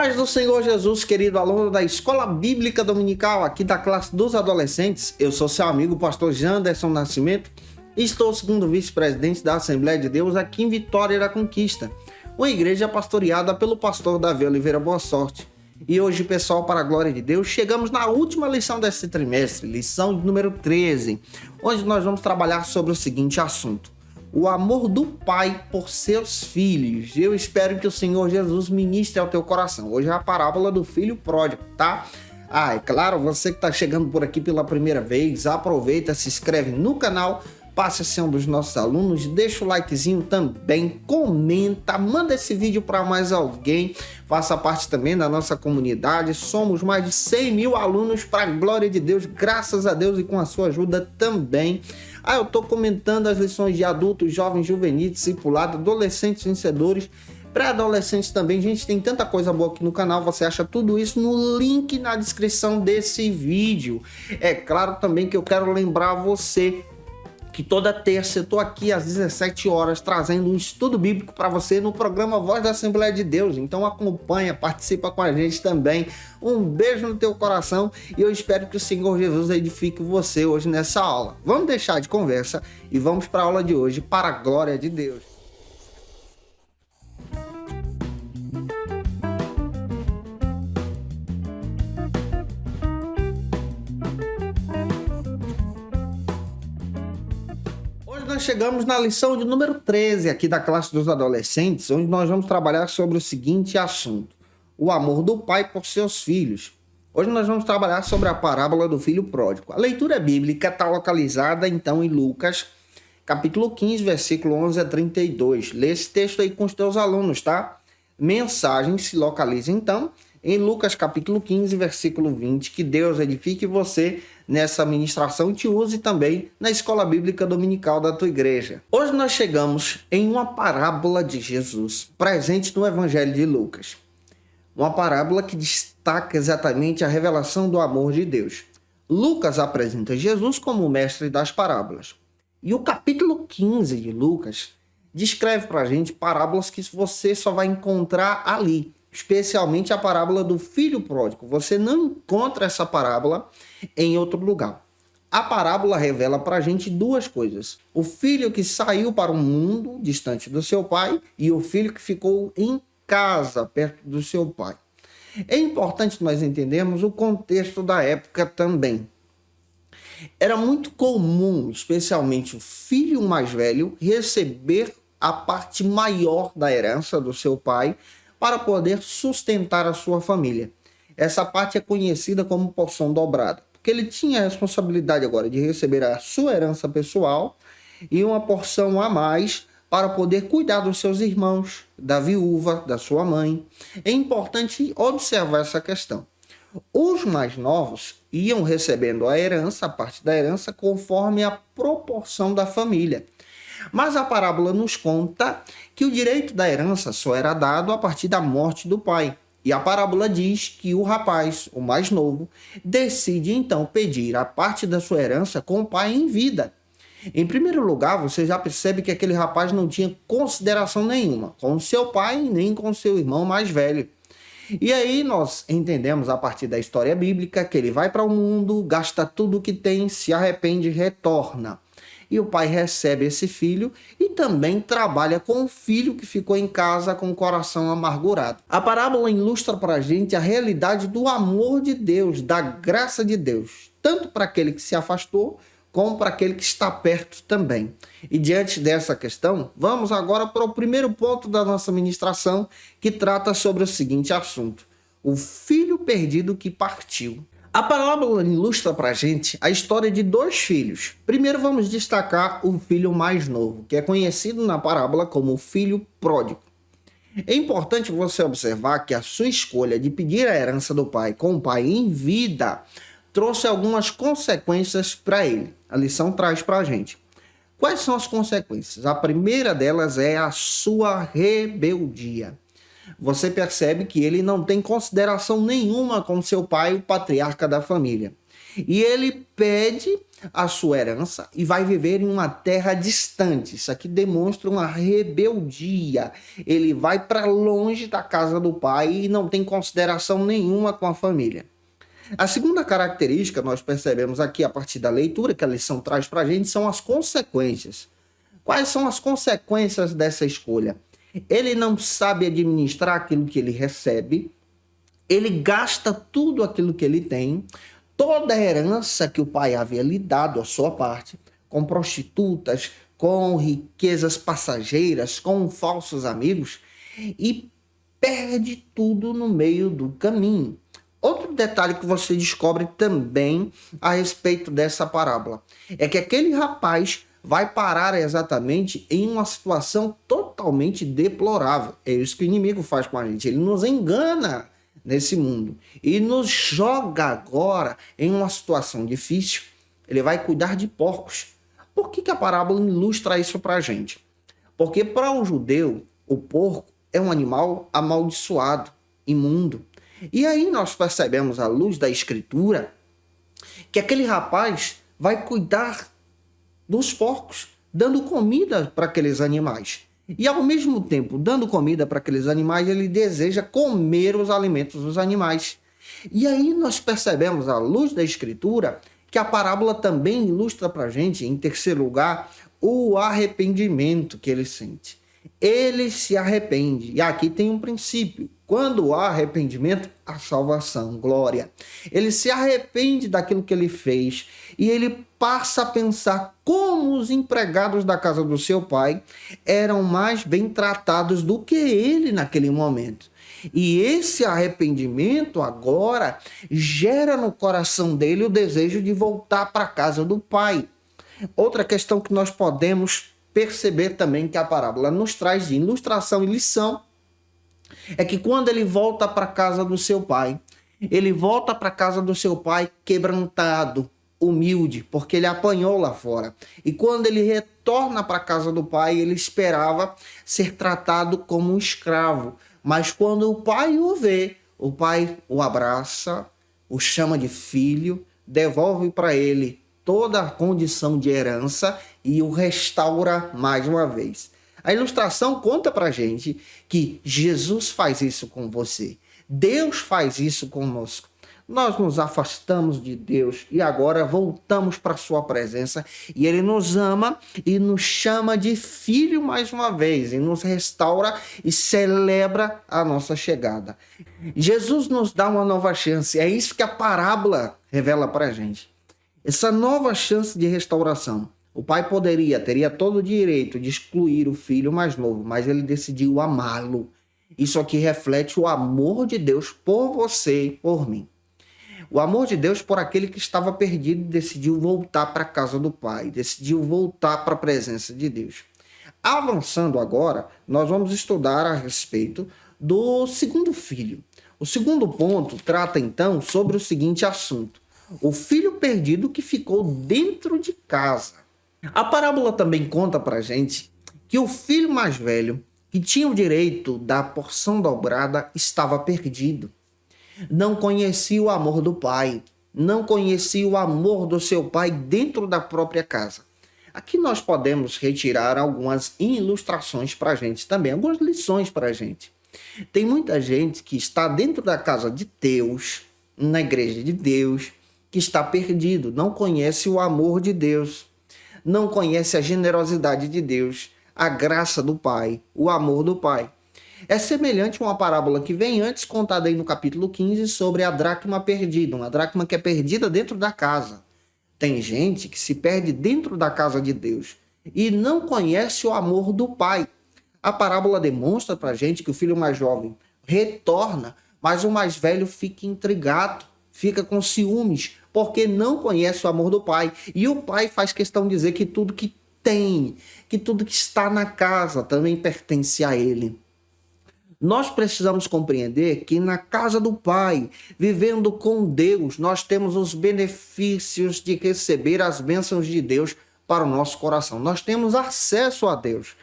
Paz do Senhor Jesus, querido aluno da Escola Bíblica Dominical, aqui da classe dos adolescentes. Eu sou seu amigo, pastor Janderson Nascimento, e estou segundo vice-presidente da Assembleia de Deus aqui em Vitória da Conquista, uma igreja pastoreada pelo pastor Davi Oliveira Boa Sorte. E hoje, pessoal, para a glória de Deus, chegamos na última lição desse trimestre, lição número 13, onde nós vamos trabalhar sobre o seguinte assunto: o amor do pai por seus filhos. Eu espero que o Senhor Jesus ministre ao teu coração. Hoje é a parábola do filho pródigo, tá? É claro, você que está chegando por aqui pela primeira vez, aproveita, se inscreve no canal, passe a ser um dos nossos alunos, deixa o likezinho também, comenta, manda esse vídeo para mais alguém, faça parte também da nossa comunidade. Somos mais de 100 mil alunos para a glória de Deus, graças a Deus, e com a sua ajuda também. Eu estou comentando as lições de adultos, jovens, juvenis, discipulado, adolescentes vencedores, pré-adolescentes também. Gente, tem tanta coisa boa aqui no canal, você acha tudo isso no link na descrição desse vídeo. É claro também que eu quero lembrar você que toda terça eu estou aqui às 17 horas trazendo um estudo bíblico para você no programa Voz da Assembleia de Deus. Então acompanha, participa com a gente também. Um beijo no teu coração e eu espero que o Senhor Jesus edifique você hoje nessa aula. Vamos deixar de conversa e vamos para a aula de hoje, para a glória de Deus. Nós chegamos na lição de número 13 aqui da classe dos adolescentes, onde nós vamos trabalhar sobre o seguinte assunto: o amor do pai por seus filhos. Hoje nós vamos trabalhar sobre a parábola do filho pródigo. A leitura bíblica está localizada então em Lucas, capítulo 15, versículo 11 a 32. Lê esse texto aí com os teus alunos, tá? Mensagem se localiza então em Lucas capítulo 15, versículo 20, que Deus edifique você nessa ministração e te use também na escola bíblica dominical da tua igreja. Hoje nós chegamos em uma parábola de Jesus, presente no Evangelho de Lucas. Uma parábola que destaca exatamente a revelação do amor de Deus. Lucas apresenta Jesus como o mestre das parábolas. E o capítulo 15 de Lucas descreve para a gente parábolas que você só vai encontrar ali, especialmente a parábola do filho pródigo. Você não encontra essa parábola em outro lugar. A parábola revela para a gente duas coisas: o filho que saiu para o mundo distante do seu pai e o filho que ficou em casa perto do seu pai. É importante nós entendermos o contexto da época também. Era muito comum, especialmente o filho mais velho, receber a parte maior da herança do seu pai para poder sustentar a sua família. Essa parte é conhecida como porção dobrada, porque ele tinha a responsabilidade agora de receber a sua herança pessoal e uma porção a mais para poder cuidar dos seus irmãos, da viúva, da sua mãe. É importante observar essa questão. Os mais novos iam recebendo a herança, a parte da herança, conforme a proporção da família. Mas a parábola nos conta que o direito da herança só era dado a partir da morte do pai. E a parábola diz que o rapaz, o mais novo, decide então pedir a parte da sua herança com o pai em vida. Em primeiro lugar, você já percebe que aquele rapaz não tinha consideração nenhuma com o seu pai nem com o seu irmão mais velho. E aí nós entendemos a partir da história bíblica que ele vai para o mundo, gasta tudo o que tem, se arrepende e retorna. E o pai recebe esse filho e também trabalha com o filho que ficou em casa com o coração amargurado. A parábola ilustra para a gente a realidade do amor de Deus, da graça de Deus, tanto para aquele que se afastou, como para aquele que está perto também. E diante dessa questão, vamos agora para o primeiro ponto da nossa ministração, que trata sobre o seguinte assunto: o filho perdido que partiu. A parábola ilustra para a gente a história de dois filhos. Primeiro vamos destacar o filho mais novo, que é conhecido na parábola como o filho pródigo. É importante você observar que a sua escolha de pedir a herança do pai com o pai em vida trouxe algumas consequências para ele. A lição traz para a gente. Quais são as consequências? A primeira delas é a sua rebeldia. Você percebe que ele não tem consideração nenhuma com seu pai, o patriarca da família. E ele pede a sua herança e vai viver em uma terra distante. Isso aqui demonstra uma rebeldia. Ele vai para longe da casa do pai e não tem consideração nenhuma com a família. A segunda característica, nós percebemos aqui a partir da leitura que a lição traz para a gente, são as consequências. Quais são as consequências dessa escolha? Ele não sabe administrar aquilo que ele recebe, ele gasta tudo aquilo que ele tem, toda a herança que o pai havia lhe dado, a sua parte, com prostitutas, com riquezas passageiras, com falsos amigos, e perde tudo no meio do caminho. Outro detalhe que você descobre também a respeito dessa parábola é que aquele rapaz vai parar exatamente em uma situação totalmente deplorável. É isso que o inimigo faz com a gente. Ele nos engana nesse mundo e nos joga agora em uma situação difícil. Ele vai cuidar de porcos. Por que a parábola ilustra isso para a gente? Porque para um judeu, o porco é um animal amaldiçoado, imundo. E aí nós percebemos, à luz da escritura, que aquele rapaz vai cuidar dos porcos, dando comida para aqueles animais. E ao mesmo tempo, dando comida para aqueles animais, ele deseja comer os alimentos dos animais. E aí nós percebemos, à luz da escritura, que a parábola também ilustra para a gente, em terceiro lugar, o arrependimento que ele sente. Ele se arrepende. E aqui tem um princípio. Quando há arrependimento, há salvação, glória. Ele se arrepende daquilo que ele fez e ele passa a pensar como os empregados da casa do seu pai eram mais bem tratados do que ele naquele momento. E esse arrependimento agora gera no coração dele o desejo de voltar para a casa do pai. Outra questão que nós podemos perceber também que a parábola nos traz de ilustração e lição é que quando ele volta para a casa do seu pai, ele volta para a casa do seu pai quebrantado, humilde, porque ele apanhou lá fora. E quando ele retorna para a casa do pai, ele esperava ser tratado como um escravo. Mas quando o pai o vê, o pai o abraça, o chama de filho, devolve para ele toda a condição de herança e o restaura mais uma vez. A ilustração conta pra gente que Jesus faz isso com você. Deus faz isso conosco. Nós nos afastamos de Deus e agora voltamos para a sua presença e ele nos ama e nos chama de filho mais uma vez e nos restaura e celebra a nossa chegada. Jesus nos dá uma nova chance. É isso que a parábola revela para a gente. Essa nova chance de restauração. O pai teria todo o direito de excluir o filho mais novo, mas ele decidiu amá-lo. Isso aqui reflete o amor de Deus por você e por mim. O amor de Deus por aquele que estava perdido e decidiu voltar para a casa do pai, decidiu voltar para a presença de Deus. Avançando agora, nós vamos estudar a respeito do segundo filho. O segundo ponto trata então sobre o seguinte assunto: o filho perdido que ficou dentro de casa. A parábola também conta para a gente que o filho mais velho, que tinha o direito da porção dobrada, estava perdido. Não conhecia o amor do pai, não conhecia o amor do seu pai dentro da própria casa. Aqui nós podemos retirar algumas ilustrações para a gente também, algumas lições para a gente. Tem muita gente que está dentro da casa de Deus, na igreja de Deus, que está perdido, não conhece o amor de Deus, não conhece a generosidade de Deus, a graça do Pai, o amor do Pai. É semelhante a uma parábola que vem antes, contada aí no capítulo 15, sobre a dracma perdida, uma dracma que é perdida dentro da casa. Tem gente que se perde dentro da casa de Deus e não conhece o amor do Pai. A parábola demonstra para a gente que o filho mais jovem retorna, mas o mais velho fica intrigado, fica com ciúmes, porque não conhece o amor do pai. E o pai faz questão de dizer que tudo que tem, que tudo que está na casa também pertence a ele. Nós precisamos compreender que na casa do pai, vivendo com Deus, nós temos os benefícios de receber as bênçãos de Deus para o nosso coração. Nós temos acesso a Deus.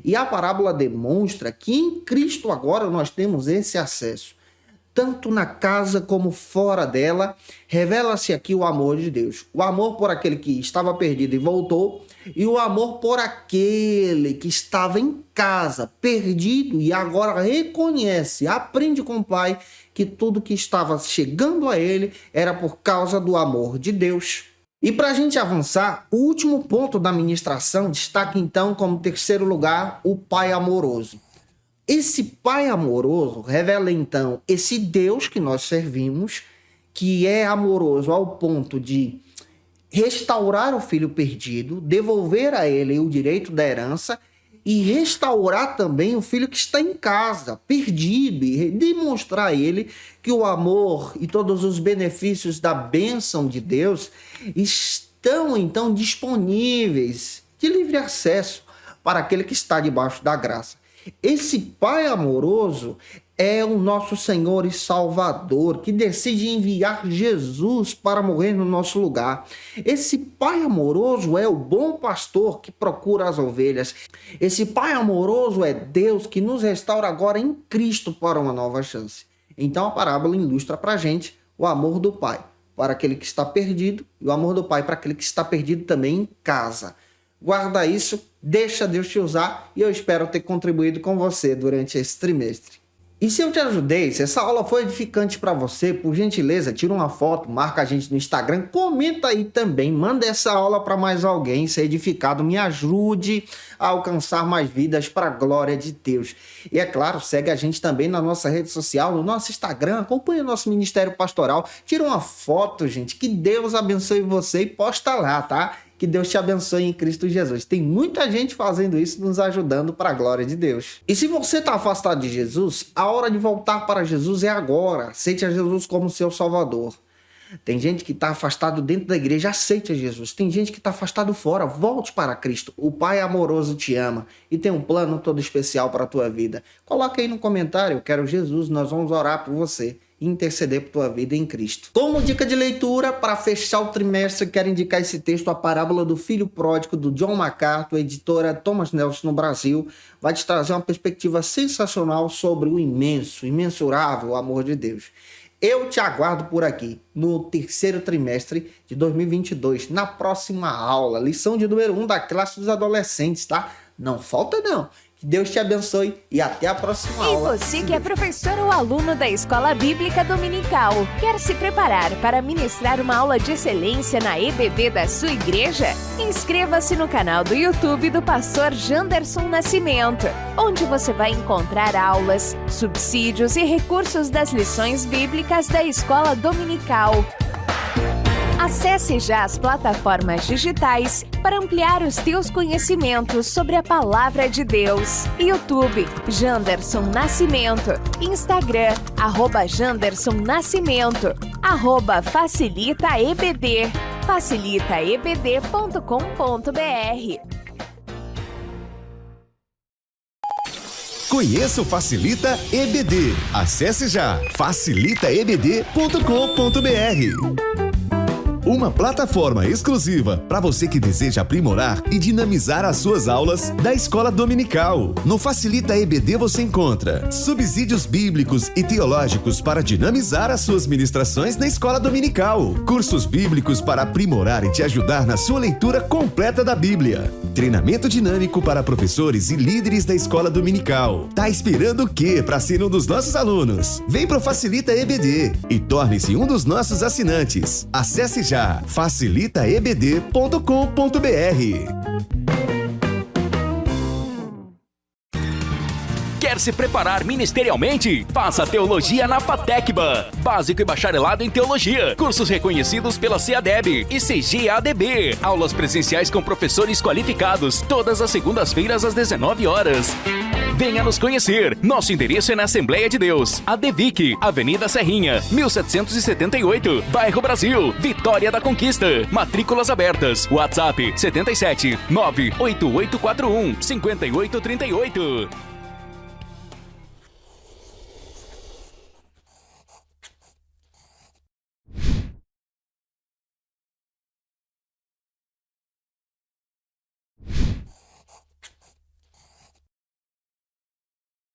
E a parábola demonstra que em Cristo agora nós temos esse acesso. tanto na casa como fora dela, revela-se aqui o amor de Deus. O amor por aquele que estava perdido e voltou, e o amor por aquele que estava em casa, perdido, e agora reconhece, aprende com o Pai, que tudo que estava chegando a ele era por causa do amor de Deus. E para a gente avançar, o último ponto da ministração destaca então como terceiro lugar o Pai amoroso. Esse Pai amoroso revela então esse Deus que nós servimos, que é amoroso ao ponto de restaurar o filho perdido, devolver a ele o direito da herança e restaurar também o filho que está em casa, perdido, e demonstrar a ele que o amor e todos os benefícios da bênção de Deus estão então disponíveis de livre acesso para aquele que está debaixo da graça. Esse Pai amoroso é o nosso Senhor e Salvador, que decide enviar Jesus para morrer no nosso lugar. Esse Pai amoroso é o bom pastor que procura as ovelhas. Esse Pai amoroso é Deus que nos restaura agora em Cristo para uma nova chance. Então a parábola ilustra para a gente o amor do Pai para aquele que está perdido e o amor do Pai para aquele que está perdido também em casa. Guarda isso, deixa Deus te usar e eu espero ter contribuído com você durante esse trimestre. E se eu te ajudei, se essa aula foi edificante para você, por gentileza, tira uma foto, marca a gente no Instagram, comenta aí também, manda essa aula para mais alguém ser edificado, me ajude a alcançar mais vidas para a glória de Deus. E é claro, segue a gente também na nossa rede social, no nosso Instagram, acompanha o nosso Ministério Pastoral, tira uma foto, gente, que Deus abençoe você e posta lá, tá? Que Deus te abençoe em Cristo Jesus. Tem muita gente fazendo isso, nos ajudando para a glória de Deus. E se você está afastado de Jesus, a hora de voltar para Jesus é agora. Aceite a Jesus como seu Salvador. Tem gente que está afastado dentro da igreja, aceite a Jesus. Tem gente que está afastado fora, volte para Cristo. O Pai amoroso te ama e tem um plano todo especial para a tua vida. Coloca aí no comentário, eu quero Jesus, nós vamos orar por você e interceder por tua vida em Cristo. Como dica de leitura, para fechar o trimestre, quero indicar esse texto, A Parábola do Filho Pródigo, do John MacArthur, editora Thomas Nelson no Brasil. Vai te trazer uma perspectiva sensacional sobre o imenso, imensurável amor de Deus. Eu te aguardo por aqui no terceiro trimestre de 2022, na próxima aula, lição de número 1 da classe dos adolescentes, tá? Não falta não. Que Deus te abençoe e até a próxima aula. E você que é professor ou aluno da Escola Bíblica Dominical, quer se preparar para ministrar uma aula de excelência na EBD da sua igreja? Inscreva-se no canal do YouTube do pastor Janderson Nascimento, onde você vai encontrar aulas, subsídios e recursos das lições bíblicas da Escola Dominical. Acesse já as plataformas digitais para ampliar os teus conhecimentos sobre a Palavra de Deus. YouTube, Janderson Nascimento. Instagram, @Janderson Nascimento. @FacilitaEBD. facilitaebd.com.br. Conheça o Facilita EBD. Acesse já facilitaebd.com.br. Uma plataforma exclusiva para você que deseja aprimorar e dinamizar as suas aulas da Escola Dominical. No Facilita EBD você encontra subsídios bíblicos e teológicos para dinamizar as suas ministrações na Escola Dominical, cursos bíblicos para aprimorar e te ajudar na sua leitura completa da Bíblia, treinamento dinâmico para professores e líderes da Escola Dominical. Tá esperando o quê para ser um dos nossos alunos? Vem pro Facilita EBD e torne-se um dos nossos assinantes. Acesse já facilitaebd.com.br. Quer se preparar ministerialmente? Faça Teologia na FATECBA. Básico e bacharelado em Teologia. Cursos reconhecidos pela CEADEB e CGADB. Aulas presenciais com professores qualificados. Todas as segundas-feiras às 19 horas. Venha nos conhecer. Nosso endereço é na Assembleia de Deus, ADVIC, Avenida Serrinha, 1778, Bairro Brasil, Vitória da Conquista. Matrículas abertas. WhatsApp 77 98841 5838.